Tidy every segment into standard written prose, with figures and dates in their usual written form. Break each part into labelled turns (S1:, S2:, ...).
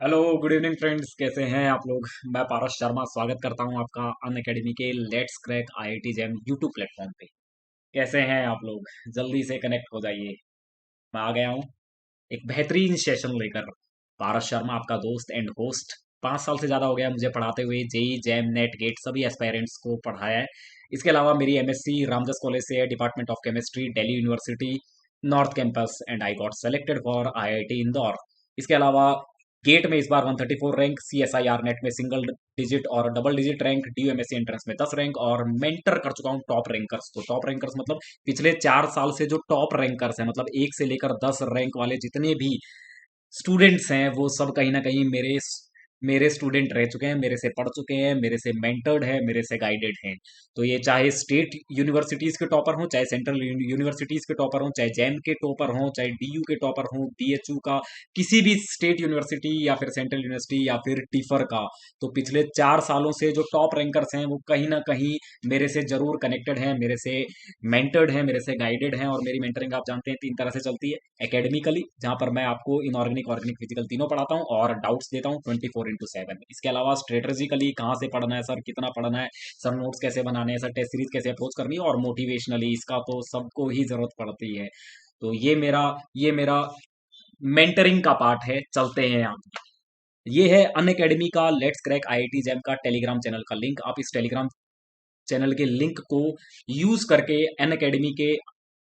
S1: Hello good evening friends, कैसे हैं आप लोग। मैं पारस शर्मा स्वागत करता हूं आपका अन अकेडमी के let's crack IIT jam YouTube platform पे। कैसे हैं आप लोग, जल्दी से कनेक्ट हो जाइए। मैं आ गया हूं एक बेहतरीन सेशन लेकर। पारस शर्मा आपका दोस्त एंड होस्ट। 5 साल से ज़्यादा हो गया मुझे पढ़ाते हुए, जेई जैम नेट गेट सभी एस्पायरेंट्स को पढ़ाया है। इसके अलावा मेरी एमएससी रामदास कॉलेज से है, department of chemistry, Delhi university north campus, and I got selected for IIT Indore. इसके अलावा गेट में इस बार 134 रैंक, सीएसआईआर नेट में सिंगल डिजिट और डबल डिजिट रैंक, डीयूएमएससी एंट्रेंस में 10 रैंक, और मेंटर कर चुका हूँ टॉप रैंकर्स को। टॉप रैंकर्स मतलब पिछले 4 साल से जो टॉप रैंकर्स हैं, मतलब 1 से लेकर 10 रैंक वाले जितने भी स्टूडेंट्स हैं, वो सब कहीं ना कहीं मेरे स्टूडेंट रह चुके हैं, मेरे से पढ़ चुके हैं, मेरे से मेंटर्ड है, मेरे से गाइडेड हैं। तो ये चाहे स्टेट यूनिवर्सिटीज के टॉपर हों, चाहे सेंट्रल यूनिवर्सिटीज के टॉपर हों, चाहे जैम के टॉपर हों, चाहे डीयू के टॉपर हों, बीएचयू का, किसी भी स्टेट यूनिवर्सिटी या फिर सेंट्रल यूनिवर्सिटी या फिर टिफर का, तो पिछले 4 सालों से जो टॉप रैंकर्स हैं वो कहीं ना कहीं मेरे से जरूर कनेक्टेड हैं, मेरे से मेंटर्ड हैं, मेरे से गाइडेड हैं। और मेरी मेंटरिंग आप जानते हैं 3 तरह से चलती है। एकेडमिकली, जहां पर मैं आपको इनऑर्गेनिक, ऑर्गेनिक, फिजिकल तीनों पढ़ाता हूँ और डाउट्स देता हूँ 24x7। इसके अलावा स्ट्रेटेजिकली कहाँ से पढ़ना है सर, कितना पढ़ना है सर, नोट्स कैसे बनाने हैं सर, टेस्ट सीरीज कैसे अप्रोच करनी है, और मोटिवेशनली इसका तो सबको ही जरूरत पड़ती है। तो ये मेरा मेंटरिंग का पार्ट है। चलते हैं यहाँ। ये है अन अकेडमी का लेट्स क्रैक आईआईटी जैम का टेलीग्राम चैनल का लिंक। आप इस टेलीग्राम चैनल के लिंक को यूज करके एन अकेडमी के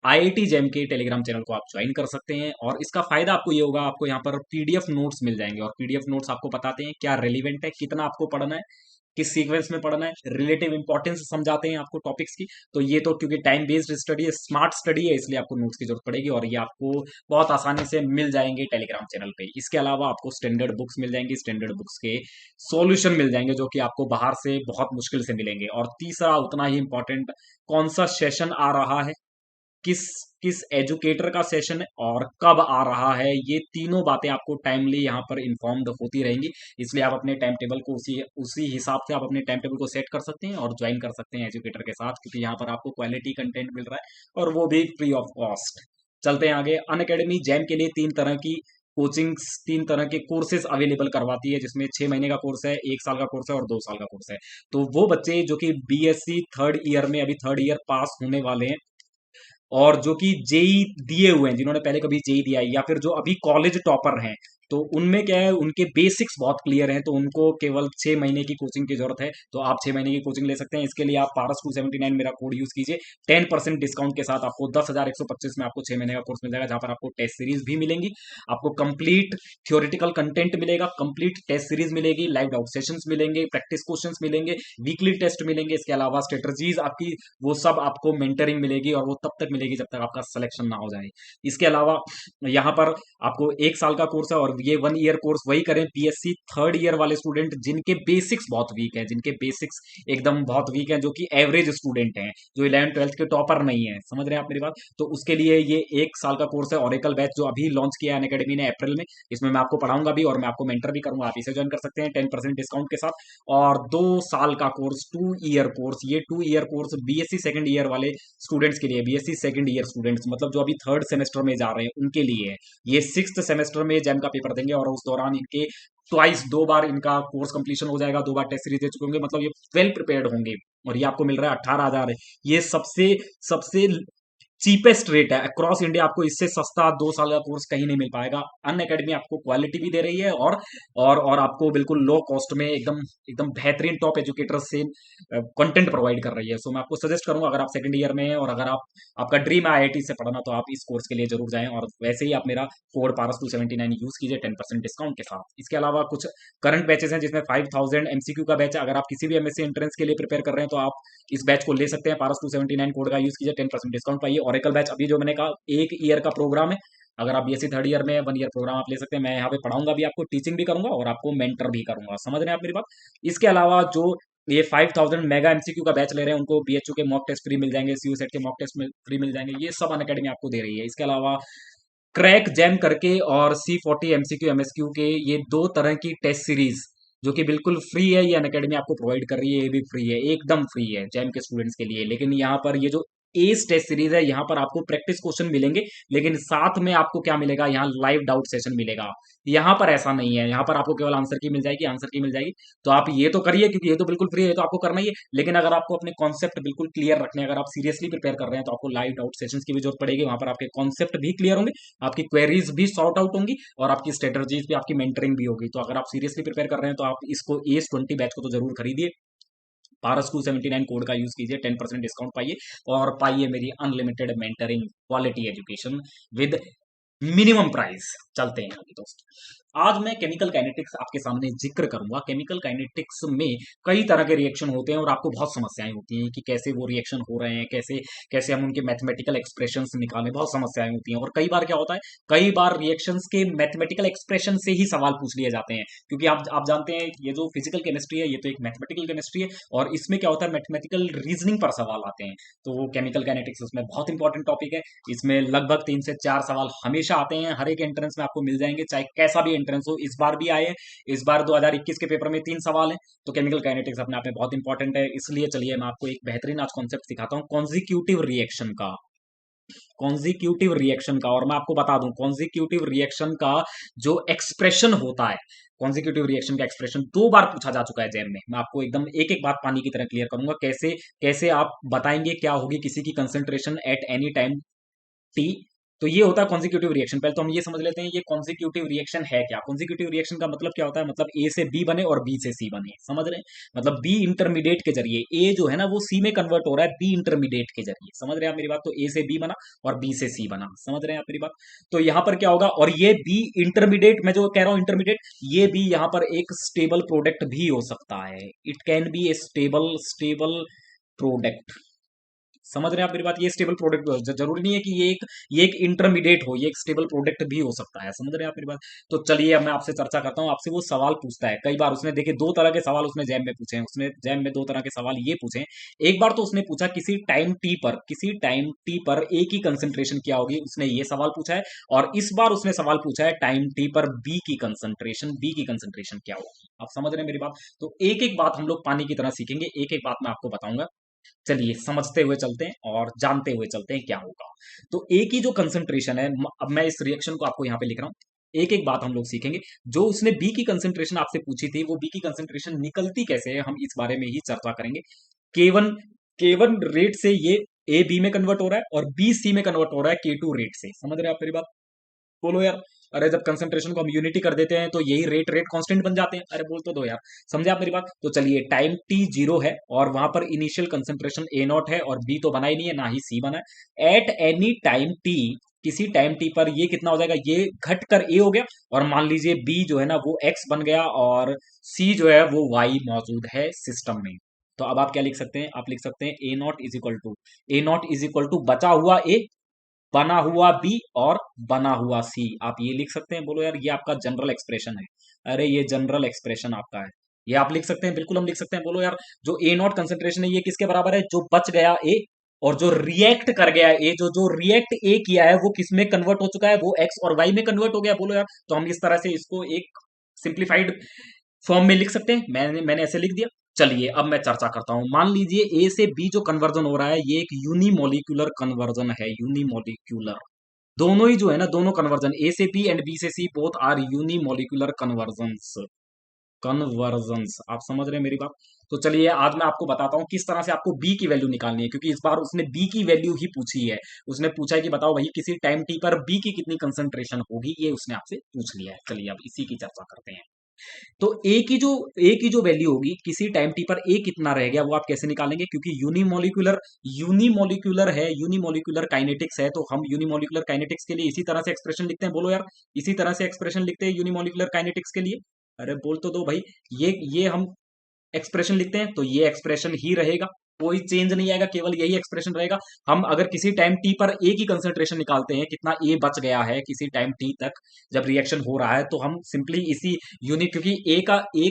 S1: आईआईटी जैम के टेलीग्राम चैनल को आप ज्वाइन कर सकते हैं। और इसका फायदा आपको ये होगा, आपको यहाँ पर पीडीएफ नोट्स मिल जाएंगे, और पीडीएफ नोट्स आपको बताते हैं क्या रेलिवेंट है, कितना आपको पढ़ना है, किस सीक्वेंस में पढ़ना है, रिलेटिव इंपॉर्टेंस समझाते हैं आपको टॉपिक्स की। तो ये तो क्योंकि टाइम बेस्ड स्टडी है, स्मार्ट स्टडी है, इसलिए आपको नोट्स की जरूरत पड़ेगी, और ये आपको बहुत आसानी से मिल जाएंगे टेलीग्राम चैनल पे। इसके अलावा आपको स्टैंडर्ड बुक्स मिल जाएंगी, स्टैंडर्ड बुक्स के सॉल्यूशन मिल जाएंगे जो कि आपको बाहर से बहुत मुश्किल से मिलेंगे। और तीसरा, उतना ही इंपॉर्टेंट, कौन सा सेशन आ रहा है, किस किस एजुकेटर का सेशन है और कब आ रहा है, ये तीनों बातें आपको टाइमली यहाँ पर इन्फॉर्म्ड होती रहेंगी। इसलिए आप अपने टाइम टेबल को उसी उसी हिसाब से आप अपने टाइम टेबल को सेट कर सकते हैं और ज्वाइन कर सकते हैं एजुकेटर के साथ, क्योंकि यहाँ पर आपको क्वालिटी कंटेंट मिल रहा है और वो भी फ्री ऑफ कॉस्ट। चलते हैं आगे। अन अकेडमी जैम के लिए 3 तरह की कोचिंग्स, 3 तरह के कोर्सेज अवेलेबल करवाती है, जिसमें 6 महीने का कोर्स है, 1 साल का कोर्स है और 2 साल का कोर्स है। तो वो बच्चे जो कि बीएससी थर्ड ईयर में अभी थर्ड ईयर पास होने वाले हैं, और जो कि जेई दिए हुए हैं, जिन्होंने पहले कभी जेई दिया है, या फिर जो अभी कॉलेज टॉपर हैं, तो उनमें क्या है, उनके बेसिक्स बहुत क्लियर हैं, तो उनको केवल 6 महीने की कोचिंग की जरूरत है। तो आप 6 महीने की कोचिंग ले सकते हैं। इसके लिए आप पारस 279 मेरा कोड यूज कीजिए। 10% डिस्काउंट के साथ आपको 10,125 में आपको 6 महीने का कोर्स मिल जाएगा, जहां पर आपको टेस्ट सीरीज भी मिलेंगी, आपको कंप्लीट थियोरेटिकल कंटेंट मिलेगा, कंप्लीट टेस्ट सीरीज मिलेगी, लाइव डाउट सेशंस मिलेंगे, प्रैक्टिस क्वेश्चंस मिलेंगे, वीकली टेस्ट मिलेंगे। इसके अलावा स्ट्रेटजीज आपकी, वो सब आपको मेंटरिंग मिलेगी, और वो तब तक मिलेगी जब तक आपका सिलेक्शन ना हो जाए। इसके अलावा यहाँ पर आपको 1 साल का कोर्स है, और ये 1 ईयर कोर्स वही करें बीएससी थर्ड ईयर वाले स्टूडेंट जिनके बेसिक्स बहुत वीक है, जिनके बेसिक्स एकदम बहुत वीक है, जो कि एवरेज स्टूडेंट हैं, जो 11th 12th के टॉपर नहीं है। समझ रहे हैं आप मेरी बात। तो उसके लिए ये 1 साल का कोर्स है, ओरेकल बैच जो अभी लॉन्च किया है अनअकैडमी ने अप्रैल में। इसमें मैं आपको पढ़ाऊंगा भी और मैं आपको मेंटर भी करूंगा, आप इसे ज्वाइन कर सकते हैं 10% डिस्काउंट के साथ। और 2 साल का कोर्स, 2 ईयर कोर्स, ये 2 year course BSc second year वाले स्टूडेंट्स के लिए, बीएससी सेकंड ईयर स्टूडेंट्स मतलब जो अभी थर्ड सेमेस्टर में जा रहे हैं उनके लिए है। ये 6th सेमेस्टर में जैम का पेपर देंगे, और उस दौरान इनके ट्वाइस, 2 बार इनका कोर्स कंप्लीशन हो जाएगा, 2 बार टेस्ट सीरीज दे चुके होंगे, मतलब ये वेल प्रिपेयर्ड होंगे। और ये आपको मिल रहा है 18,000 है। ये सबसे सबसे चीपेस्ट रेट है अक्रॉस इंडिया। आपको इससे सस्ता 2 साल का कोर्स कहीं नहीं मिल पाएगा। अन अकेडमी आपको क्वालिटी भी दे रही है, और आपको बिल्कुल लो कॉस्ट में एकदम एकदम बेहतरीन टॉप एजुकेटर से कंटेंट प्रोवाइड कर रही है। सो मैं आपको सजेस्ट करूंगा, अगर आप सेकंड ईयर में हैं और अगर आप, आपका ड्रीम है आईआईटी से पढ़ना, तो आप इस कोर्स के लिए जरूर जाएं। और वैसे ही आप मेरा कोड पारस 279 यूज कीजिए 10% डिस्काउंट के साथ। इसके अलावा कुछ करंट बैचेस हैं, जिसमें 5000 एमसीक्यू का बैच है। अगर आप किसी भी एमएससी एंट्रेंस के लिए प्रिपेयर कर रहे हैं, तो आप इस बैच को ले सकते हैं। पारस 279 कोड का यूज कीजिए, 10% डिस्काउंट पाइए। ओरेकल बैच अभी जो मैंने कहा 1 ईयर का प्रोग्राम है। अगर आप बीएससी थर्ड ईयर में 1 ईयर प्रोग्राम आप ले सकते हैं। मैं यहाँ पे पढ़ाऊंगा भी, आपको टीचिंग भी करूंगा और आपको मेंटर भी करूंगा। समझ रहे हैं आप मेरी बात। इसके अलावा जो ये 5000 मेगा एमसीक्यू का बैच ले रहे हैं, उनको बीएचयू के मॉक टेस्ट फ्री मिल जाएंगे, सीयू सेट के मॉक टेस्ट फ्री मिल जाएंगे। ये सब अनअकैडमी आपको दे रही है। इसके अलावा क्रैक जैम करके और C40 एमसीक्यू एमएसक्यू के ये 2 तरह की टेस्ट सीरीज जो कि बिल्कुल फ्री है, ये अनअकैडमी आपको प्रोवाइड कर रही है। ये भी फ्री है, एकदम फ्री है जैम के स्टूडेंट्स के लिए। लेकिन यहाँ पर ये जो एस टेस्ट सीरीज है, यहाँ पर आपको प्रैक्टिस क्वेश्चन मिलेंगे, लेकिन साथ में आपको क्या मिलेगा, यहाँ लाइव डाउट सेशन मिलेगा। यहाँ पर ऐसा नहीं है, यहाँ पर आपको केवल आंसर की मिल जाएगी, आंसर की मिल जाएगी। तो आप ये तो करिए, क्योंकि ये तो बिल्कुल फ्री है, तो आपको करना ही है। लेकिन अगर आपको अपने कॉन्सेप्ट बिल्कुल क्लियर रखने हैं, अगर आप सीरियसली प्रिपेयर कर रहे हैं, तो आपको लाइव डाउट सेशंस की भी जरूरत पड़ेगी। वहां पर आपके कॉन्सेप्ट भी क्लियर होंगे, आपकी क्वेरीज भी सॉर्ट आउट होंगी, और आपकी स्ट्रेटजीज भी, आपकी मेंटरिंग भी होगी। तो अगर आप सीरियसली प्रिपेयर कर रहे हैं, तो आप इसको एस 20 बैच को तो जरूर खरीदिए। पारस स्कूल 79 कोड का यूज कीजिए, 10% डिस्काउंट पाइए, और पाइए मेरी unlimited mentoring, quality education with minimum price. चलते हैं अभी दोस्त। आज मैं केमिकल काइनेटिक्स आपके सामने जिक्र करूंगा। केमिकल काइनेटिक्स में कई तरह के रिएक्शन होते हैं, और आपको बहुत समस्याएं होती हैं कि कैसे वो रिएक्शन हो रहे हैं, कैसे कैसे हम उनके मैथमेटिकल एक्सप्रेशंस निकालें, बहुत समस्याएं होती हैं। और कई बार क्या होता है, कई बार रिएक्शंस के मैथमेटिकल एक्सप्रेशन से ही सवाल पूछ लिए जाते हैं, क्योंकि आप जानते हैं ये जो फिजिकल केमिस्ट्री है, ये तो एक मैथमेटिकल केमिस्ट्री है, और इसमें क्या होता है, मैथमेटिकल रीजनिंग पर सवाल आते हैं। तो केमिकल काइनेटिक्स उसमें बहुत इंपॉर्टेंट टॉपिक है। इसमें लगभग 3 से 4 सवाल हमेशा आते हैं, हर एक एंट्रेंस में आपको मिल जाएंगे, चाहे कैसा भी एंट्रेंस हो। इस बार भी आए हैं, इस बार 2021 के पेपर में 3 सवाल हैं। तो केमिकल काइनेटिक्स अपने आप में बहुत इंपॉर्टेंट है। इसलिए चलिए मैं आपको एक बेहतरीन आज कॉन्सेप्ट सिखाता हूँ, कॉन्जिक्यूटिव रिएक्शन का। कॉन्जिक्यूटिव रिएक्शन का, और मैं आपको बता दूं, कॉन्जिक्यूटिव रिएक्शन का जो एक्सप्रेशन होता है, कॉन्जिक्यूटिव रिएक्शन का एक्सप्रेशन 2 बार पूछा जा चुका है जैम में। मैं आपको एकदम एक एक बात पानी की तरह क्लियर करूंगा, कैसे कैसे आप बताएंगे क्या होगी किसी की concentration eight any time T. तो ये होता है कॉन्जिक्यूटिव रिएक्शन। पहले तो हम ये समझ लेते हैं ये कॉन्जिक्यूटिव रिएक्शन है क्या। कॉन्जिक्यूटिव रिएक्शन का मतलब क्या होता है, मतलब ए से बी बने और बी से सी बने, समझ रहे हैं। मतलब बी इंटरमीडिएट के जरिए, ए जो है ना वो सी में कन्वर्ट हो रहा है बी इंटरमीडिएट के जरिए, समझ रहे हैं आप मेरी बात। तो ए से बी बना और बी से सी बना, समझ रहे हैं आप मेरी बात। तो यहां पर क्या होगा, और ये बी इंटरमीडिएट, मैं जो कह रहा हूं इंटरमीडिएट, ये भी यहां पर एक स्टेबल प्रोडक्ट भी हो सकता है। It can be A stable stable product, समझ रहे हैं आप मेरी बात। ये स्टेबल प्रोडक्ट जरूरी नहीं है कि ये एक इंटरमीडिएट हो, ये एक स्टेबल प्रोडक्ट भी हो सकता है, समझ रहे हैं आप मेरी बात। तो चलिए अब मैं आपसे चर्चा करता हूँ। आपसे वो सवाल पूछता है, कई बार उसने देखिए 2 तरह के सवाल उसने जैम में पूछे हैं। उसने जैम में 2 तरह के सवाल ये पूछे हैं। एक बार तो उसने पूछा किसी टाइम टी पर ए की कंसेंट्रेशन क्या होगी, उसने ये सवाल पूछा है। और इस बार उसने सवाल पूछा है टाइम टी पर बी की कंसेंट्रेशन क्या होगी। आप समझ रहे हैं मेरी बात। तो एक एक बात हम लोग पानी की तरह सीखेंगे, एक एक बात मैं आपको बताऊंगा। चलिए समझते हुए चलते हैं और जानते हुए चलते हैं क्या होगा। तो ए की जो कंसंट्रेशन है, अब मैं इस रिएक्शन को आपको यहां पे लिख रहा हूं। एक एक बात हम लोग सीखेंगे। जो उसने बी की कंसंट्रेशन आपसे पूछी थी, वो बी की कंसंट्रेशन निकलती कैसे है, हम इस बारे में ही चर्चा करेंगे। केवन केवन रेट से ये ए बी में कन्वर्ट हो रहा है और बी सी में कन्वर्ट हो रहा है K2 रेट से, समझ रहे हैं आप मेरी बात। बोलो यार। अरे जब कंसंट्रेशन को हम यूनिटी कर देते हैं तो यही रेट रेट कांस्टेंट बन जाते हैं। अरे बोल तो दो यार, समझे आप मेरी बात। तो चलिए टाइम टी 0 है और वहां पर इनिशियल कंसंट्रेशन A0 है, और बी तो बना ही नहीं है, ना ही सी बना है। एट एनी टाइम टी, किसी टाइम टी पर ये कितना हो जाएगा, ये घट कर ए हो गया, और मान लीजिए बी जो है ना वो एक्स बन गया, और सी जो है वो वाई मौजूद है सिस्टम में। तो अब आप क्या लिख सकते हैं, आप लिख सकते हैं ए नॉट इज इक्वल टू बचा हुआ ए, बना हुआ बी, और बना हुआ सी। आप ये लिख सकते हैं। बोलो यार, ये आपका जनरल एक्सप्रेशन है। अरे ये जनरल एक्सप्रेशन आपका है, ये आप लिख सकते हैं, बिल्कुल हम लिख सकते हैं। बोलो यार, जो A0 कंसेंट्रेशन है ये किसके बराबर है, जो बच गया ए, और जो रिएक्ट कर गया ए, जो जो रिएक्ट ए किया है वो किस में कन्वर्ट हो चुका है, वो एक्स और वाई में कन्वर्ट हो गया। बोलो यार, तो हम इस तरह से इसको एक सिंप्लीफाइड फॉर्म में लिख सकते हैं। मैंने मैंने ऐसे लिख दिया। चलिए अब मैं चर्चा करता हूं। मान लीजिए ए से बी जो कन्वर्जन हो रहा है, ये एक यूनिमोलिकुलर कन्वर्जन है, यूनिमोलिकुलर। दोनों ही जो है ना, दोनों कन्वर्जन ए से बी एंड बी से C both are unimolecular conversions. Conversions, आप समझ रहे हैं मेरी बात। तो चलिए आज मैं आपको बताता हूं किस तरह से आपको बी की वैल्यू निकालनी है, क्योंकि इस बार उसने बी की वैल्यू ही पूछी है। उसने पूछा है कि बताओ भाई किसी टाइम टी पर बी की कितनी कंसंट्रेशन होगी, ये उसने आपसे पूछ लिया है। चलिए अब इसी की चर्चा करते हैं। तो ए की जो वैल्यू होगी किसी टाइम टी पर ए कितना रह गया, वो आप कैसे निकालेंगे, क्योंकि यूनिमोलिकुलर है, यूनिमोलिकुलर काइनेटिक्स है, तो हम यूनिमोलिकुलर काइनेटिक्स के लिए इसी तरह से एक्सप्रेशन लिखते हैं। बोलो यार, इसी तरह से एक्सप्रेशन लिखते हैं यूनिमोलिकुलर काइनेटिक्स के लिए। अरे बोल तो दो भाई। ये हम एक्सप्रेशन लिखते हैं, तो ये एक्सप्रेशन ही रहेगा, कोई चेंज नहीं आएगा, केवल यही एक्सप्रेशन रहेगा। हम अगर किसी टाइम टी पर ए की कंसेंट्रेशन निकालते हैं, कितना ए बच गया है किसी टाइम टी तक जब रिएक्शन हो रहा है, तो हम सिंपली इसी यूनिट, क्योंकि ए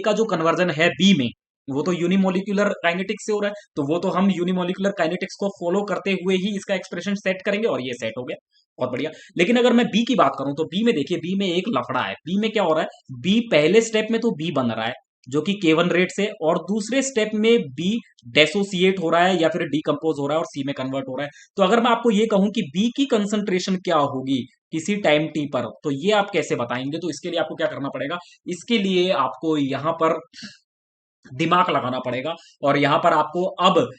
S1: का जो कन्वर्जन है बी में, वो तो यूनिमोलिकुलर काइनेटिक्स से हो रहा है, तो वो तो हम यूनिमोलिकुलर काइनेटिक्स को फॉलो करते हुए ही इसका एक्सप्रेशन सेट करेंगे, और ये सेट हो गया, बहुत बढ़िया। लेकिन अगर मैं बी की बात करूं, तो बी में देखिए, बी में एक लफड़ा है। बी में क्या हो रहा है, बी पहले स्टेप में तो बी बन रहा है, जो कि K1 रेट से, और दूसरे स्टेप में B डेसोसिएट हो रहा है या फिर डीकंपोज हो रहा है और C में कन्वर्ट हो रहा है। तो अगर मैं आपको ये कहूं कि B की कंसंट्रेशन क्या होगी किसी टाइम T पर, तो ये आप कैसे बताएंगे? तो इसके लिए आपको क्या करना पड़ेगा, इसके लिए आपको यहां पर दिमाग लगाना पड़ेगा, और यहां पर आपको अब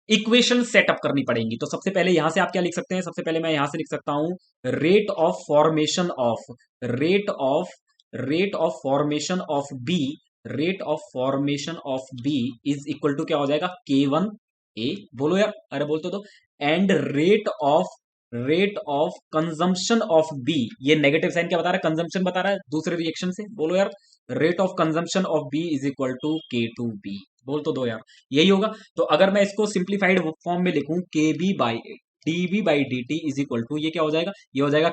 S1: इक्वेशन सेटअप करनी पड़ेंगी। तो सबसे पहले यहां से आप क्या लिख सकते हैं, सबसे पहले मैं यहां से लिख सकता हूं rate of formation of rate of rate of formation of B rate of formation of B is equal to क्या हो जाएगा, K1A। बोलो यार, अरे बोल तो दो। And rate of consumption of B, ये नेगेटिव साइन क्या बता रहा है, कंजम्पशन बता रहा है दूसरे रिएक्शन से। बोलो यार, rate of consumption of B is equal to K2B। बोल तो दो यार, यही होगा। तो अगर मैं इसको सिंप्लीफाइड फॉर्म में लिखूं, KB/dB/dt इज इक्वल टू, ये क्या हो जाएगा, ये हो जाएगा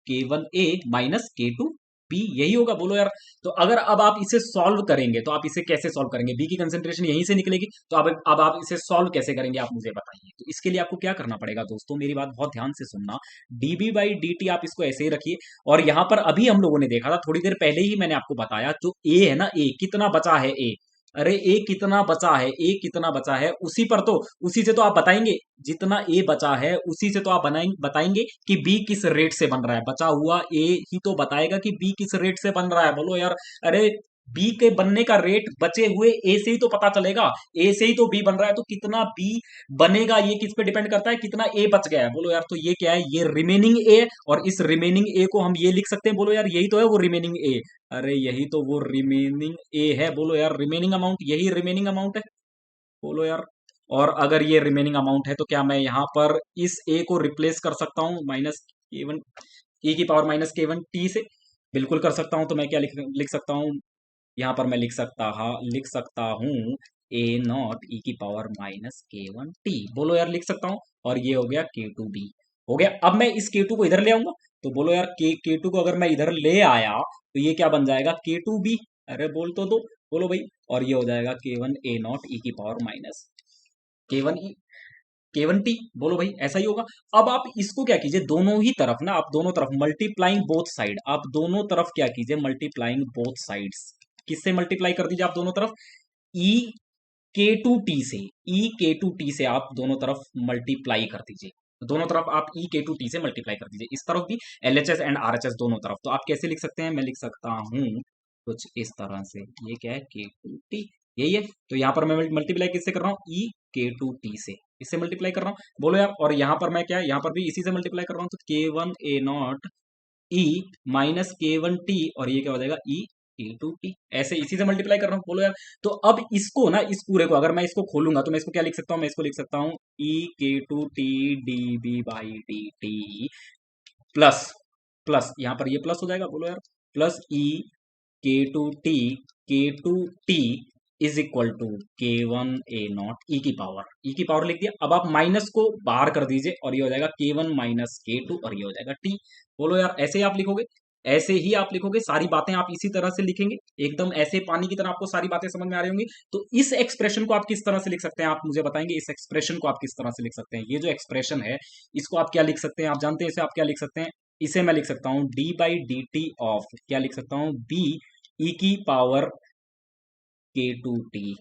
S1: K1A माइनस K2B, यही होगा। बोलो यार। तो अगर अब आप इसे सॉल्व करेंगे, तो आप इसे कैसे सॉल्व करेंगे, बी की कंसेंट्रेशन यहीं से निकलेगी, तो अब आप इसे सॉल्व कैसे करेंगे, आप मुझे बताइए। तो इसके लिए आपको क्या करना पड़ेगा दोस्तों, मेरी बात बहुत ध्यान से सुनना। dB/dt आप इसको ऐसे ही रखिए, और यहां पर अभी हम लोगों ने देखा था, थोड़ी देर पहले ही मैंने आपको बताया, जो ए है ना, ए कितना बचा है, ए, अरे ए कितना बचा है, ए कितना बचा है, उसी पर तो, उसी से तो आप बताएंगे, जितना ए बचा है उसी से तो आप बताएंगे कि बी किस रेट से बन रहा है। बचा हुआ ए ही तो बताएगा कि बी किस रेट से बन रहा है। बोलो यार, अरे बी के बनने का रेट बचे हुए ए से ही तो पता चलेगा, ए से ही तो बी बन रहा है, तो कितना बी बनेगा ये किस पे डिपेंड करता है, कितना ए बच गया है। बोलो यार, तो ये क्या है, ये रिमेनिंग ए, और इस रिमेनिंग ए को हम ये लिख सकते हैं। बोलो यार, यही तो है वो रिमेनिंग ए, अरे यही तो वो रिमेनिंग ए है। बोलो यार, रिमेनिंग अमाउंट, यही रिमेनिंग अमाउंट है। बोलो यार, और अगर ये रिमेनिंग अमाउंट है, तो क्या मैं यहां पर इस ए को रिप्लेस कर सकता हूं -K1 e⁻−K1t से? बिल्कुल कर सकता हूं। तो मैं क्या लिख सकता हूं, यहां पर मैं लिख सकता हूं A0 e⁻−K1t। बोलो यार, लिख सकता हूं, और ये हो गया K2B हो गया। अब मैं इस K2 को इधर ले आऊंगा, तो बोलो यार, K2 को अगर मैं इधर ले आया, तो ये क्या बन जाएगा, K2B। अरे बोल तो दो, बोलो भाई। और ये हो जाएगा K1 A0 e⁻−K1 बोलो भाई, ऐसा ही होगा। अब आप इसको क्या कीजिए, दोनों ही तरफ ना, आप दोनों तरफ मल्टीप्लाइंग बोथ साइड, आप दोनों तरफ क्या कीजिए, मल्टीप्लाइंग बोथ साइड्स। किससे मल्टीप्लाई कर दीजिए आप दोनों तरफ, ई के टू टी से, E K2T से आप दोनों तरफ मल्टीप्लाई कर दीजिए। दोनों तरफ आप E K2T से मल्टीप्लाई कर दीजिए, इस तरफ भी LHS एंड RHS दोनों तरफ। तो आप कैसे लिख सकते हैं, मैं लिख सकता हूं कुछ इस तरह से, ये क्या है, K2T, यही है। तो यहां पर मैं मल्टीप्लाई किससे कर रहा हूँ, E K2T से, इससे मल्टीप्लाई कर रहा हूँ। बोलो यार, और यहां पर मैं क्या है, यहां पर भी इसी से मल्टीप्लाई कर रहा हूँ, तो K1A0 E-K1T, और ये क्या हो जाएगा, E K2T, ऐसे इसी से मल्टीप्लाई कर रहा हूँ। बोलो यार। तो अब इसको ना, इस पूरे को अगर मैं इसको खोलूंगा, तो मैं इसको क्या लिख सकता हूँ, मैं इसको लिख सकता हूँ E K2T dB/dt plus plus, यहां पर ये प्लस हो जाएगा। बोलो यार, plus E K2T is equal to K1A0 E की पावर लिख दिया। अब आप माइनस को बाहर कर दीजिए, और ये हो जाएगा K1 - K2, और ये हो जाएगा T। बोलो यार, ऐसे ही आप लिखोगे, ऐसे ही आप लिखोगे, सारी बातें आप इसी तरह से लिखेंगे, एकदम ऐसे पानी की तरह आपको सारी बातें समझ में आ रही होंगी। तो इस एक्सप्रेशन को आप किस तरह से लिख सकते हैं, आप मुझे बताएंगे, इस एक्सप्रेशन को आप किस तरह से लिख सकते हैं। ये जो एक्सप्रेशन है, इसको आप क्या लिख सकते हैं, आप जानते हैं इसे आप क्या लिख सकते हैं, इसे मैं लिख सकता हूं d/dt ऑफ, क्या लिख सकता हूं, B E⁻K2T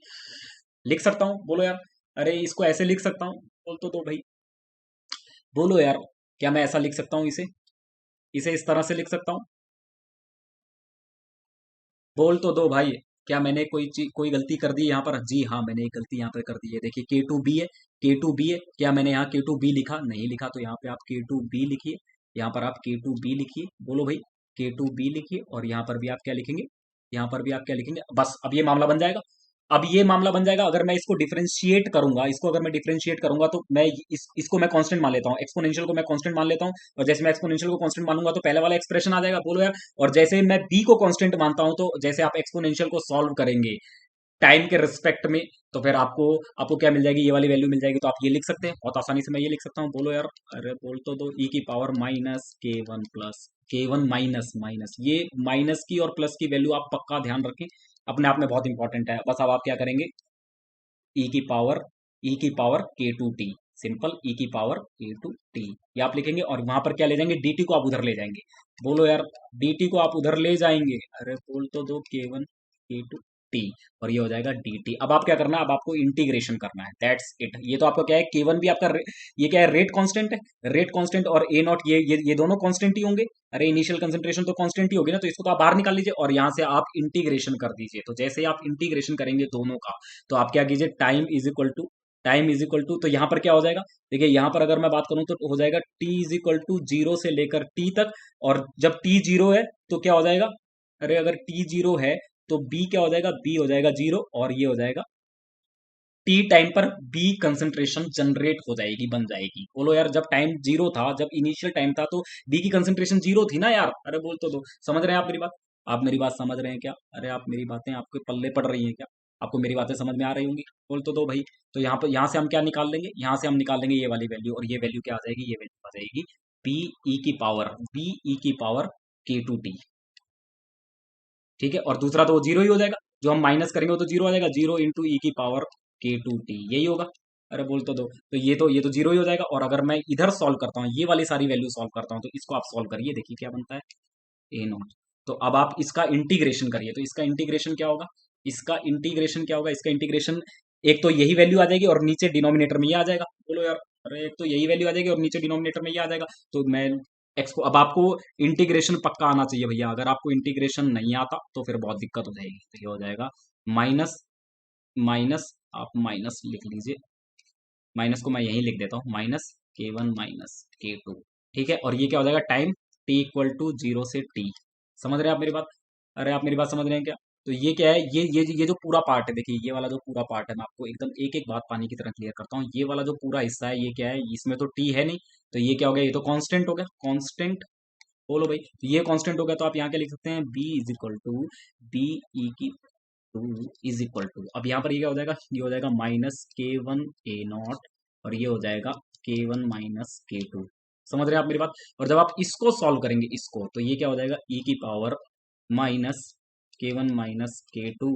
S1: लिख सकता हूं। बोलो यार, अरे इसको ऐसे लिख सकता हूं, बोल तो दो भाई। बोलो यार, क्या मैं ऐसा लिख सकता हूं, इसे इसे इस तरह से लिख सकता हूं, बोल तो दो भाई। क्या मैंने कोई चीज, कोई गलती कर दी यहाँ पर? जी हाँ, मैंने एक गलती यहाँ पर कर दी है। देखिए, K2B है, K2B है, क्या मैंने यहाँ K2B लिखा? नहीं लिखा। तो यहाँ पे आप K2B लिखिए, यहाँ पर आप K2B लिखिए। बोलो भाई, K2B लिखिए, और यहाँ पर भी आप क्या लिखेंगे, यहाँ पर भी आप क्या लिखेंगे, बस अब ये मामला बन जाएगा। अब ये मामला बन जाएगा। अगर मैं इसको डिफरेंशिएट करूंगा, इसको अगर मैं डिफरेंशिएट करूंगा, तो मैं इसको मैं कांस्टेंट मान लेता हूँ, एक्सपोनेंशियल को मैं कांस्टेंट मान लेता हूँ, और जैसे मैं एक्सपोनेंशियल को कांस्टेंट मानूंगा, तो पहले वाला एक्सप्रेशन आ जाएगा। बोलो यार। और जैसे मैं बी को कांस्टेंट मानता हूं, तो जैसे आप एक्सपोनेंशियल को सॉल्व करेंगे टाइम के रिस्पेक्ट में, तो फिर आपको आपको क्या मिल जाएगी, ये वाली वैल्यू मिल जाएगी। तो आप ये लिख सकते हैं, बहुत आसानी से मैं ये लिख सकता हूँ। बोलो यार, अरे बोल तो दो, E⁻−K1 plus K1 minus minus, ये माइनस की और प्लस की वैल्यू आप पक्का ध्यान रखें, अपने आप में बहुत इंपॉर्टेंट है। बस अब आप क्या करेंगे, E की पावर K2T, सिंपल, E की पावर K2T, ये आप लिखेंगे, और वहां पर क्या ले जाएंगे, dt को आप उधर ले जाएंगे। बोलो यार, dt को आप उधर ले जाएंगे, अरे बोल तो दो, K1 के टू टी, और ये हो जाएगा डी टी। अब आप क्या करना है, अब आपको इंटीग्रेशन करना है, दैट्स इट। ये तो आपका क्या है, के वन भी आपका ये क्या है, रेट कांस्टेंट है, रेट कांस्टेंट, और ए नॉट ये दोनों कांस्टेंट ही होंगे। अरे इनिशियल कंसंट्रेशन तो कांस्टेंट ही होगी ना, तो इसको तो आप बाहर निकाल लीजिए और यहाँ से आप इंटीग्रेशन कर दीजिए। तो जैसे ही आप इंटीग्रेशन करेंगे दोनों का, तो आप क्या कीजिए, टाइम इज इक्वल टू, तो यहाँ पर क्या हो जाएगा, देखिए यहाँ पर अगर मैं बात करूं तो हो जाएगा t is equal to zero से लेकर t तक। और जब t जीरो है तो क्या हो जाएगा, अरे अगर t जीरो है तो b क्या हो जाएगा, b हो जाएगा जीरो, और ये हो जाएगा टी टाइम पर बी कंसंट्रेशन जनरेट हो जाएगी, बन जाएगी। बोलो यार, जब टाइम जीरो था, जब इनिशियल टाइम था, तो बी की कंसंट्रेशन जीरो थी ना यार। अरे बोल तो दो, समझ रहे हैं आप मेरी बात, आप मेरी बात समझ रहे हैं क्या? अरे आप मेरी बातें आपके पल्ले पड़ रही हैं क्या? आपको मेरी बातें समझ में आ रही होंगी, बोल तो दो भाई। तो यहाँ पर, यहाँ से हम क्या निकाल लेंगे, यहाँ से हम निकाल लेंगे ये वाली वैल्यू, और ये वैल्यू क्या आ जाएगी, ये वैल्यू आ जाएगी बी ई की पावर के टू टी। ठीक है, और दूसरा तो वो जीरो ही हो जाएगा, जो हम माइनस करेंगे वो तो जीरो आ जाएगा, जीरो इंटू ई की पावर के टू टी, यही होगा। अरे बोल तो दो, तो ये तो जीरो ही हो जाएगा। और अगर मैं इधर सॉल्व करता हूँ, ये वाली सारी वैल्यू सॉल्व करता हूँ, तो इसको आप सॉल्व करिए, देखिए क्या बनता है, ए नॉट। तो अब आप इसका इंटीग्रेशन करिए, तो इसका इंटीग्रेशन क्या होगा, इसका इंटीग्रेशन, एक तो यही वैल्यू आ जाएगी और नीचे डिनोमिनेटर में ये आ जाएगा। बोलो यार, अरे एक तो यही वैल्यू आ जाएगी और नीचे डिनोमिनेटर में ये आ जाएगा। तो मैं एक्स को, अब आपको इंटीग्रेशन पक्का आना चाहिए भैया, अगर आपको इंटीग्रेशन नहीं आता तो फिर बहुत दिक्कत हो जाएगी। तो ये हो जाएगा माइनस माइनस, आप माइनस लिख लीजिए, माइनस को मैं यहीं लिख देता हूँ, माइनस के वन माइनस के टू। ठीक है, और ये क्या हो जाएगा, time T equal to zero से टी। समझ रहे हैं आप मेरी बात? अरे आप मेरी बात समझ रहे हैं क्या? तो ये क्या है, ये जो पूरा पार्ट है, देखिए ये वाला जो पूरा पार्ट है, मैं आपको एकदम एक एक बात पानी की तरह क्लियर करता हूँ। ये वाला जो पूरा हिस्सा है, ये क्या है, इसमें तो टी है नहीं, तो ये क्या हो गया, ये तो कांस्टेंट हो गया, कांस्टेंट। बोलो भाई, तो ये कांस्टेंट हो गया, तो आप यहाँ क्या लिख सकते हैं, B is equal to B E की टू इज इक्वल टू, अब यहाँ पर ये क्या हो जाएगा, ये हो जाएगा माइनस के वन ए नॉट, और ये हो जाएगा के वन माइनस के टू। समझ रहे हैं आप मेरी बात? और जब आप इसको सॉल्व करेंगे, इसको, तो ये क्या हो जाएगा, ई की पावर माइनस के वन माइनस के टू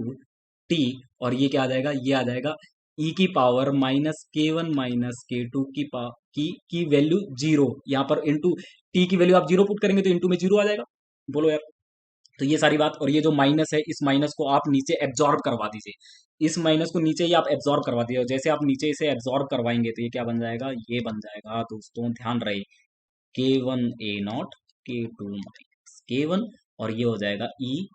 S1: टी, और ये क्या आ जाएगा, ये आ जाएगा ई की पावर माइनस के वन माइनस के टू की वैल्यू जीरो, यहाँ पर इंटू टी की वैल्यू आप जीरो पुट करेंगे तो इंटू में जीरो आ जाएगा। बोलो यार, तो ये सारी बात, और ये जो माइनस है, इस माइनस को आप नीचे एब्जॉर्ब करवा दीजिए, इस माइनस को नीचे ही आप एब्जॉर्ब करवा दीजिए, और जैसे आप नीचे इसे एब्जॉर्ब करवाएंगे तो ये क्या बन जाएगा, ये बन जाएगा दोस्तों, ध्यान रहे, के वन ए नॉट के टू माइनस के वन, और ये हो जाएगा ई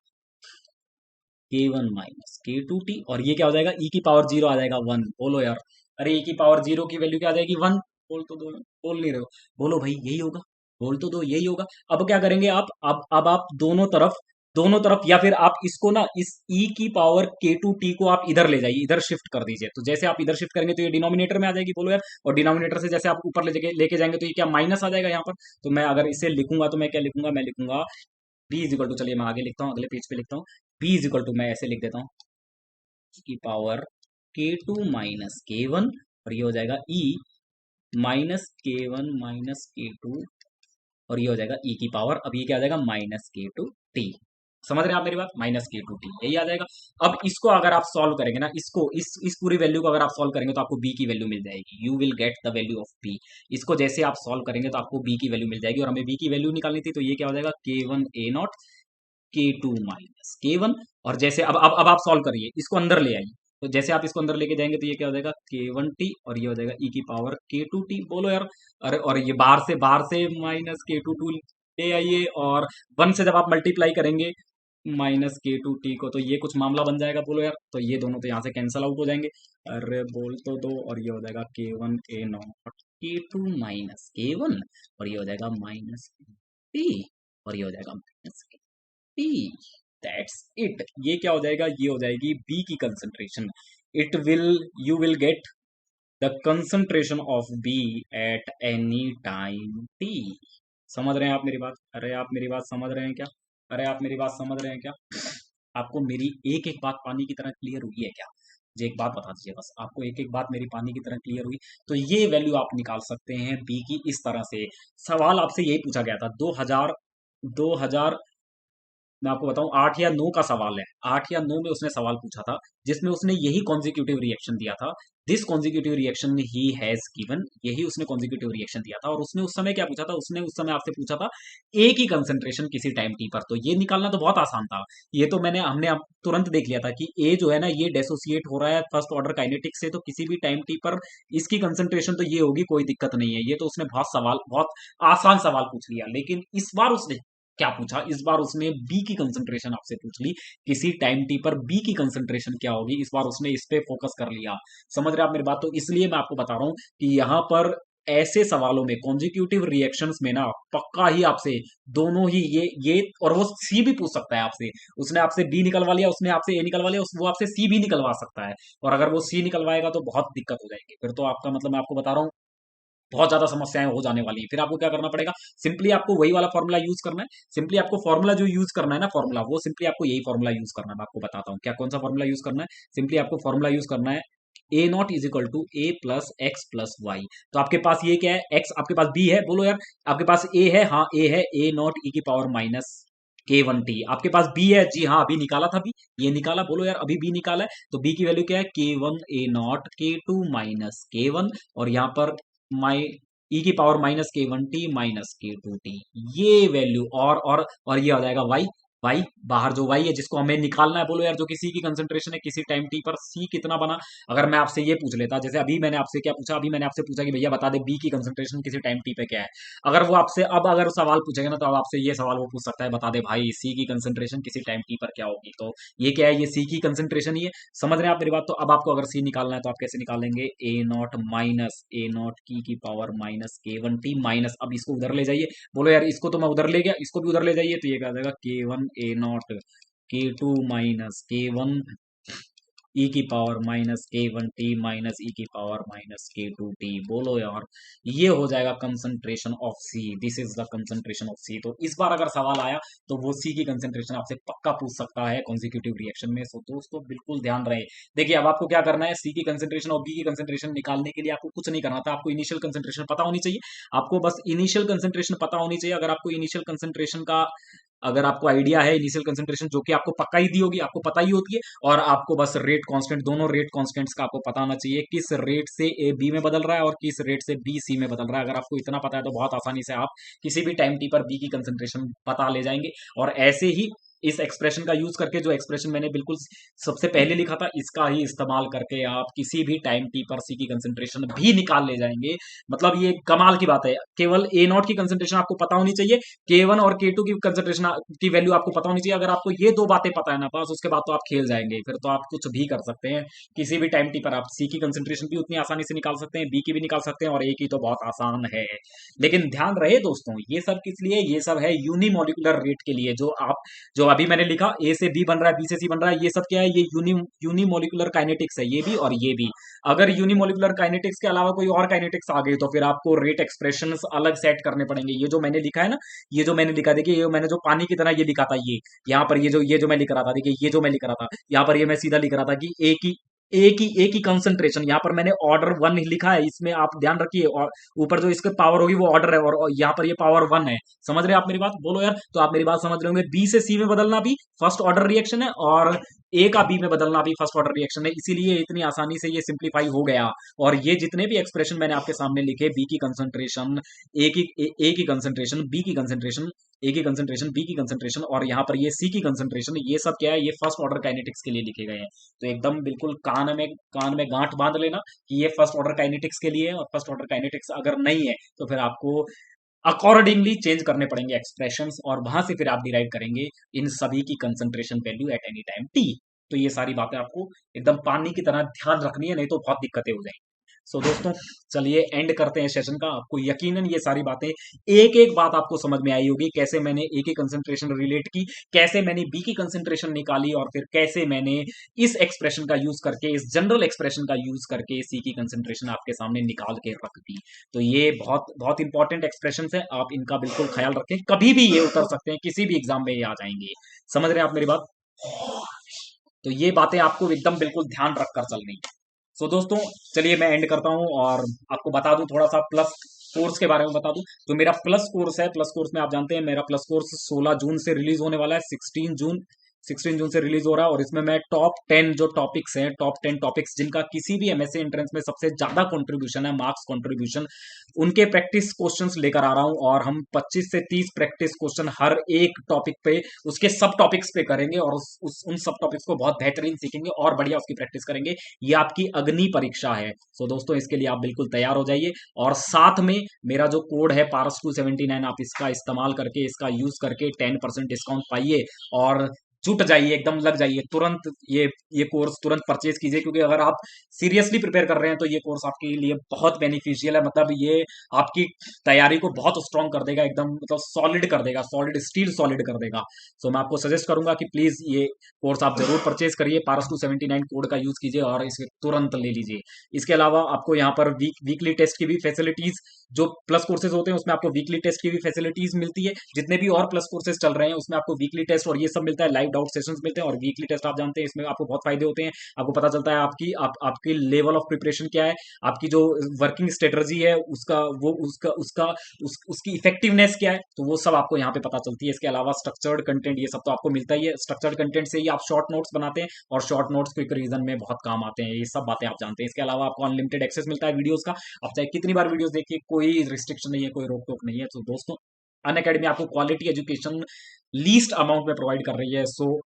S1: के वन माइनस के टू टी, और ये क्या हो जाएगा, ई की पावर जीरो आ जाएगा वन। बोलो यार, अरे ई की पावर जीरो की वैल्यू क्या आ जाएगी, वन। बोल तो दो, बोल नहीं रहे हो, बोलो भाई यही होगा, बोल तो दो, यही होगा। अब क्या करेंगे आप, अब आप दोनों तरफ या फिर आप इसको ना, इस ई की पावर के टू टी को आप इधर ले जाइए, इधर शिफ्ट कर दीजिए। तो जैसे आप इधर शिफ्ट करेंगे तो ये डिनोमिनेटर में आ जाएगी, बोलो यार, और डिनोमिनेटर से जैसे आप ऊपर लेके जाएंगे तो ये क्या, माइनस आ जाएगा यहाँ पर। तो मैं अगर इसे लिखूंगा तो मैं क्या लिखूंगा, मैं लिखूंगा बी इज इक्वल टू, चलिए मैं आगे लिखता हूँ, अगले पेज पे लिखता हूँ, बी इज इक्वल टू, मैं ऐसे लिख देता हूँ, की पावर के टू माइनस के वन, और ये हो जाएगा ई माइनस के वन माइनस के टू, और ये हो जाएगा ई की पावर, अब ये क्या आ जाएगा, माइनस के टू टी। समझ रहे हैं आप मेरी बात, माइनस के टू टी यही आ जाएगा। अब इसको अगर आप सॉल्व करेंगे ना, इसको इस पूरी वैल्यू को अगर आप सॉल्व करेंगे तो आपको बी की वैल्यू मिल जाएगी, you will get the value of B. इसको जैसे आप सॉल्व करेंगे तो आपको बी की वैल्यू मिल जाएगी, और हमें बी की वैल्यू निकालनी थी, तो ये क्या हो जाएगा, के वन ए नॉट के टू माइनस के वन, और जैसे अब आप सॉल्व करिए, इसको अंदर ले आइए, तो जैसे आप इसको अंदर लेके जाएंगे तो ये क्या हो जाएगा, के वन टी, और ये हो जाएगा ई की पावर के टू टी। बोलो यार, अरे और ये बाहर से माइनस के टू ले आइए, और वन से जब आप मल्टीप्लाई करेंगे माइनस के टू टी को, तो ये कुछ मामला बन जाएगा। बोलो यार, तो ये दोनों तो यहाँ से कैंसल आउट हो जाएंगे। अरे बोल तो दो, और ये हो जाएगा के वन ए नॉट के टू माइनस के वन, और ये हो जाएगा माइनस टी, और ये हो जाएगा माइनस टी। That's it. ये क्या हो जाएगा, ये हो जाएगी बी की concentration. It will you will get the concentration of B at any time T. समझ रहे हैं आप मेरी बात? अरे आप मेरी बात समझ रहे हैं क्या? अरे आप मेरी बात समझ रहे हैं क्या? आपको मेरी एक एक बात पानी की तरह क्लियर हुई है क्या? मुझे एक बात बता दीजिए बस, आपको एक एक बात मेरी पानी की तरह क्लियर हुई? तो ये वैल्यू आप निकाल सकते हैं बी की इस तरह से। सवाल आपसे यही पूछा गया था, 2000 मैं आपको बताऊं 8 या 9 का सवाल है, 8 या 9 में उसने सवाल पूछा था जिसमें उसने यही कॉन्जिक्यूटिव रिएक्शन दिया था। This consecutive reaction he has given, यही उसने कॉन्जिक्यूटिव रिएक्शन दिया था। और उसने उस समय क्या पूछा था, उसने उस समय आपसे पूछा था ए की कंसंट्रेशन किसी टाइम टी पर। तो ये निकालना तो बहुत आसान था, ये तो हमने अब तुरंत देख लिया था कि ए जो है ना ये डेसोसिएट हो रहा है फर्स्ट ऑर्डर काइनेटिक्स से, तो किसी भी टाइम टी पर इसकी कंसंट्रेशन तो ये होगी, कोई दिक्कत नहीं है। ये तो उसने बहुत आसान सवाल पूछ लिया। लेकिन इस बार उसने क्या पूछा, इस बार उसने बी की कंसंट्रेशन आपसे पूछ ली, किसी टाइम टी पर बी की कंसंट्रेशन क्या होगी। इस बार उसने इस पे फोकस कर लिया। समझ रहे आप मेरी बात? तो इसलिए मैं आपको बता रहा हूं कि यहां पर ऐसे सवालों में कॉन्जिक्यूटिव रिएक्शंस में ना पक्का ही आपसे दोनों ही ये और वो सी भी पूछ सकता है आपसे। उसने आपसे बी निकलवा लिया, उसने आपसे ए निकलवा लिया, वो आपसे सी भी निकलवा सकता है। और अगर वो सी निकलवाएगा तो बहुत दिक्कत हो जाएगी फिर तो आपका, मतलब मैं आपको बता रहा हूँ बहुत ज्यादा समस्याएं हो जाने वाली है। फिर आपको क्या करना पड़ेगा, सिंपली आपको वही वाला फॉर्मूला यूज करना है। सिंपली आपको फॉर्मूला जो यूज करना है ना, फॉर्मूला वो सिंपली आपको यही फॉर्मूला यूज करना है। मैं आपको बताता हूँ क्या कौन सा फॉर्मूला यूज करना है। सिंपली आपको फॉर्मूला यूज करना है A naught is equal to A plus X plus Y. तो आपके पास ये क्या है, एक्स, आपके पास बी है, बोलो यार। आपके पास ए है, हाँ ए है, ए नॉट ई की पावर माइनस K1T। आपके पास बी है, जी हाँ अभी निकाला था, बी ये निकाला, बोलो यार अभी बी निकाला है। तो बी की वैल्यू क्या है, K1 A0 K2 minus K1, और यहाँ पर माई ई की power minus K1T minus K2T, ये वैल्यू और ये आ जाएगा वाई। वाई बाहर जो वाई है जिसको हमें निकालना है, बोलो यार जो किसी की कंसंट्रेशन है किसी टाइम टी पर, सी कितना बना। अगर मैं आपसे ये पूछ लेता, जैसे अभी मैंने आपसे क्या पूछा, अभी मैंने आपसे पूछा कि भैया बता दे बी की कंसंट्रेशन किसी टाइम टी पे क्या है। अगर वो आपसे अब अगर सवाल पूछेगा ना, तो अब आपसे ये सवाल वो पूछ सकता है, बता दे भाई सी की कंसंट्रेशन किसी टाइम टी पर क्या होगी। तो ये क्या है, ये सी की कंसंट्रेशन ही है। समझ रहे हैं आप मेरी बात? तो अब आपको अगर सी निकालना है तो आप कैसे निकालेंगे, ए नॉट माइनस ए नॉट की पावर माइनस K1T माइनस, अब इसको उधर ले जाइए। बोलो यार इसको तो मैं उधर ले गया, इसको भी उधर ले जाइए, तो ये क्या आ जाएगा, K1 A0 K2 minus K1 ई की पावर माइनस K1T माइनस ई की पावर माइनस K2T। बोलो यार ये हो जाएगा concentration of C, this is the concentration of C. तो इस बार अगर सवाल आया तो वो सी की कंसंट्रेशन आपसे पक्का पूछ सकता है कॉन्जिक्यूटिव रिएक्शन में। सो दोस्तों बिल्कुल ध्यान रहे। देखिए अब आपको क्या करना है, सी की कंसंट्रेशन और बी की कंसंट्रेशन निकालने के लिए आपको कुछ नहीं करना था, आपको इनिशियल कंसंट्रेशन पता होनी चाहिए। आपको बस इनिशियल कंसंट्रेशन पता होनी चाहिए। अगर आपको इनिशियल कंसंट्रेशन का अगर आपको आइडिया है इनिशियल कंसंट्रेशन, जो कि आपको पक्का ही दी होगी, आपको पता ही होती है। और आपको बस रेट कांस्टेंट, दोनों रेट कांस्टेंट्स का आपको पता होना चाहिए, किस रेट से ए बी में बदल रहा है और किस रेट से बी सी में बदल रहा है। अगर आपको इतना पता है तो बहुत आसानी से आप किसी भी टाइम टी पर बी की कंसंट्रेशन पता ले जाएंगे। और ऐसे ही इस एक्सप्रेशन का यूज करके, जो एक्सप्रेशन मैंने बिल्कुल सबसे पहले लिखा था, इसका ही इस्तेमाल करके आप किसी भी टाइम टी पर सी की कंसंट्रेशन भी निकाल ले जाएंगे। मतलब ये कमाल की बात है। केवल ए नॉट की कंसंट्रेशन आपको पता होनी चाहिए, K1 और K2 की कंसंट्रेशन की वैल्यू आपको पता होनी चाहिए। अगर आपको ये दो बातें पता है ना बस, उसके बाद तो आप खेल जाएंगे, फिर तो आप कुछ भी कर सकते हैं। किसी भी टाइम टी पर आप सी की कंसंट्रेशन भी उतनी आसानी से निकाल सकते हैं, बी की भी निकाल सकते हैं, और ए की तो बहुत आसान है। लेकिन ध्यान रहे दोस्तों, ये सब किस लिए, ये सब है यूनिमोलिकुलर रेट के लिए। जो अभी मैंने लिखा ए से बी बन रहा है, बी से सी बन रहा है, ये सब क्या है, ये यूनिमोलिकुलर काइनेटिक्स है, ये भी और ये भी। अगर यूनिमोलिकुलर काइनेटिक्स के अलावा कोई और काइनेटिक्स आ गई तो फिर आपको रेट एक्सप्रेशंस अलग सेट करने पड़ेंगे। ये जो मैंने लिखा है ना, ये जो मैंने लिखा, देखिए ये मैंने जो पानी की तरह ये लिखा था, ये यहाँ पर ये जो मैं लिख रहा था, देखिए ये जो मैं लिख रहा था यहाँ पर, ये मैं सीधा लिख रहा था कि ए की कंसंट्रेशन, यहाँ पर मैंने ऑर्डर 1 लिखा है, इसमें आप ध्यान रखिए। और ऊपर जो इसके पावर होगी वो ऑर्डर है, और यहाँ पर ये पावर 1 है। समझ रहे हैं आप मेरी बात? बोलो यार। तो आप मेरी बात समझ रहे होंगे, बी से सी में बदलना भी फर्स्ट ऑर्डर रिएक्शन है, और ए का बी में बदलना भी फर्स्ट ऑर्डर रिएक्शन है। इसीलिए इतनी आसानी से ये सिंप्लीफाई हो गया। और ये जितने भी एक्सप्रेशन मैंने आपके सामने लिखे, बी की कंसंट्रेशन, ए की कंसंट्रेशन, बी की कंसंट्रेशन, ए की कंसंट्रेशन, बी की कंसंट्रेशन, और यहाँ पर ये सी की कंसंट्रेशन, ये सब क्या है, ये फर्स्ट ऑर्डर काइनेटिक्स के लिए लिखे गए हैं। तो एकदम बिल्कुल कान में गांठ बांध लेना कि ये फर्स्ट ऑर्डर काइनेटिक्स के लिए है। और फर्स्ट ऑर्डर काइनेटिक्स अगर नहीं है तो फिर आपको अकॉर्डिंगली चेंज करने पड़ेंगे एक्सप्रेशंस, और वहां से फिर आप डिराइव करेंगे इन सभी की concentration value eight any time T. तो ये सारी बातें आपको एकदम पानी की तरह ध्यान रखनी है, नहीं तो बहुत दिक्कतें हो जाएंगी। सो दोस्तों चलिए एंड करते हैं सेशन का। आपको यकीनन ये सारी बातें, एक एक बात आपको समझ में आई होगी, कैसे मैंने ए की कंसंट्रेशन रिलेट की, कैसे मैंने बी की कंसंट्रेशन निकाली, और फिर कैसे मैंने इस एक्सप्रेशन का यूज करके, इस जनरल एक्सप्रेशन का यूज करके सी की कंसंट्रेशन आपके सामने निकाल के रख दी। तो ये बहुत बहुत इंपॉर्टेंट एक्सप्रेशन है, आप इनका बिल्कुल ख्याल रखें, कभी भी ये उतर सकते हैं, किसी भी एग्जाम में ये आ जाएंगे। समझ रहे हैं आप मेरी बात? तो ये बातें आपको एकदम बिल्कुल ध्यान रखकर चलनी है। सो दोस्तों चलिए मैं एंड करता हूं, और आपको बता दूं थोड़ा सा प्लस कोर्स के बारे में बता दूं, जो मेरा प्लस कोर्स है, प्लस कोर्स में आप जानते हैं मेरा प्लस कोर्स 16 जून से रिलीज होने वाला है। 16 जून से रिलीज हो रहा है, और इसमें मैं टॉप 10 जो टॉपिक्स हैं, टॉप 10 टॉपिक्स जिनका किसी भी एमएससी एंट्रेंस में सबसे ज्यादा कंट्रीब्यूशन है, मार्क्स कंट्रीब्यूशन, उनके प्रैक्टिस क्वेश्चंस लेकर आ रहा हूं। और हम 25 से 30 प्रैक्टिस क्वेश्चन हर एक टॉपिक पे, उसके सब टॉपिक्स पे करेंगे, और उन सब टॉपिक्स को बहुत बेहतरीन सीखेंगे और बढ़िया उसकी प्रैक्टिस करेंगे। ये आपकी अग्नि परीक्षा है। सो दोस्तों, इसके लिए आप बिल्कुल तैयार हो जाइए। और साथ में मेरा जो कोड है पारस279, आप इसका इस्तेमाल करके, इसका यूज करके 10% डिस्काउंट पाइए और जुट जाइए, एकदम लग जाइए तुरंत। ये कोर्स तुरंत परचेज कीजिए, क्योंकि अगर आप सीरियसली प्रिपेयर कर रहे हैं तो ये कोर्स आपके लिए बहुत बेनिफिशियल है। मतलब ये आपकी तैयारी को बहुत स्ट्रांग कर देगा, एकदम मतलब सॉलिड कर देगा, सॉलिड स्टील सॉलिड कर देगा। सो मैं आपको सजेस्ट करूंगा कि प्लीज ये कोर्स आप जरूर परचेज करिए, पारस279 कोड का यूज कीजिए और इसे तुरंत ले लीजिए। इसके अलावा आपको यहाँ पर वीकली टेस्ट की भी फैसिलिटीज, जो प्लस कोर्सेज होते हैं उसमें आपको वीकली टेस्ट की भी फैसिलिटीज मिलती है। जितने भी और प्लस कोर्सेज चल रहे हैं उसमें आपको वीकली टेस्ट और ये सब मिलता है, लाइव डाउट सेशंस मिलते हैं। और वीकली टेस्ट आप जानते हैं इसमें आपको बहुत फायदे होते हैं। आपको पता चलता है आपकी लेवल ऑफ प्रिपरेशन क्या है, आपकी जो वर्किंग स्ट्रेटजी है उसका वो उसकी इफेक्टिवनेस क्या है, तो वो सब आपको यहाँ पे पता चलती है। इसके अलावा स्ट्रक्चर्ड कंटेंट ये सब तो आपको मिलता ही है। स्ट्रक्चर्ड कंटेंट से ही आप शॉर्ट नोट्स बनाते हैं, और शॉर्ट नोट्स क्विक रीजन में बहुत काम आते हैं। ये सब बातें आप जानते हैं। इसके अलावा आपको अनलिमिटेड एक्सेस मिलता है वीडियोस का, आप चाहे कितनी बार वीडियोस देखिए, कोई रिस्ट्रिक्शन नहीं है, कोई रोक टोक नहीं है। तो दोस्तों, अन अकेडमी आपको क्वालिटी एजुकेशन लीस्ट अमाउंट में प्रोवाइड कर रही है। सो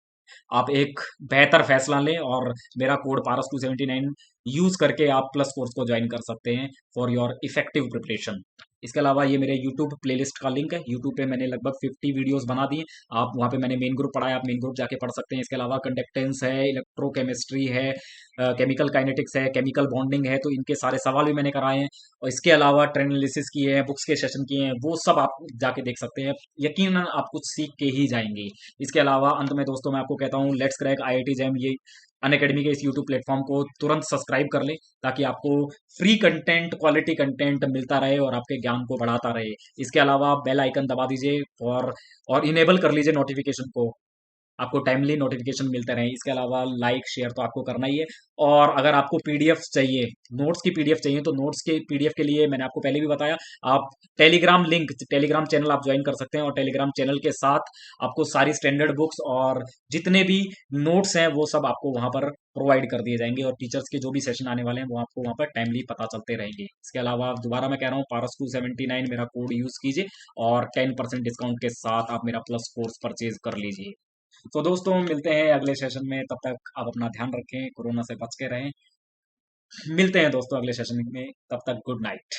S1: आप एक बेहतर फैसला लें और मेरा कोड पारस279 यूज करके आप प्लस कोर्स को ज्वाइन कर सकते हैं फॉर योर इफेक्टिव प्रिपरेशन। इसके अलावा ये मेरे यूट्यूब प्लेलिस्ट का लिंक है। यूट्यूब पे मैंने लगभग 50 वीडियोस बना दिए। आप वहाँ पे मैंने मेन ग्रुप पढ़ाया, आप मेन ग्रुप जाके पढ़ सकते हैं। इसके अलावा कंडक्टेंस है, इलेक्ट्रोकेमिस्ट्री है, केमिकल काइनेटिक्स है, केमिकल बॉन्डिंग है, तो इनके सारे सवाल भी मैंने कराए हैं। और इसके अलावा ट्रेंड एनालिसिस किए हैं, बुक्स के सेशन किए हैं, वो सब आप जाके देख सकते हैं। यकीनन आप कुछ सीख के ही जाएंगे। इसके अलावा अंत में दोस्तों मैं आपको कहता हूँ, लेट्स क्रैक आईआईटी जैम ये अनअकैडमी के इस यूट्यूब प्लेटफॉर्म को तुरंत सब्सक्राइब कर ले, ताकि आपको फ्री कंटेंट, क्वालिटी कंटेंट मिलता रहे और आपके ज्ञान को बढ़ाता रहे। इसके अलावा बेल आइकन दबा दीजिए और इनेबल कर लीजिए नोटिफिकेशन को, आपको टाइमली नोटिफिकेशन मिलते रहे। इसके अलावा लाइक शेयर तो आपको करना ही है। और अगर आपको पीडीएफ चाहिए, नोट्स की पीडीएफ चाहिए, तो नोट्स के पीडीएफ के लिए मैंने आपको पहले भी बताया, आप टेलीग्राम चैनल आप ज्वाइन कर सकते हैं। और टेलीग्राम चैनल के साथ आपको सारी स्टैंडर्ड बुक्स और जितने भी नोट्स हैं वो सब आपको वहां पर प्रोवाइड कर दिए जाएंगे, और टीचर्स के जो भी सेशन आने वाले हैं वो आपको वहां पर टाइमली पता चलते रहेंगे। इसके अलावा दोबारा मैं कह रहा हूँ, पारस279 मेरा कोड यूज कीजिए और 10% डिस्काउंट के साथ आप मेरा प्लस कोर्स परचेज कर लीजिए। तो दोस्तों, मिलते हैं अगले सेशन में। तब तक आप अपना ध्यान रखें, कोरोना से बच के रहें। मिलते हैं दोस्तों अगले सेशन में, तब तक गुड नाइट।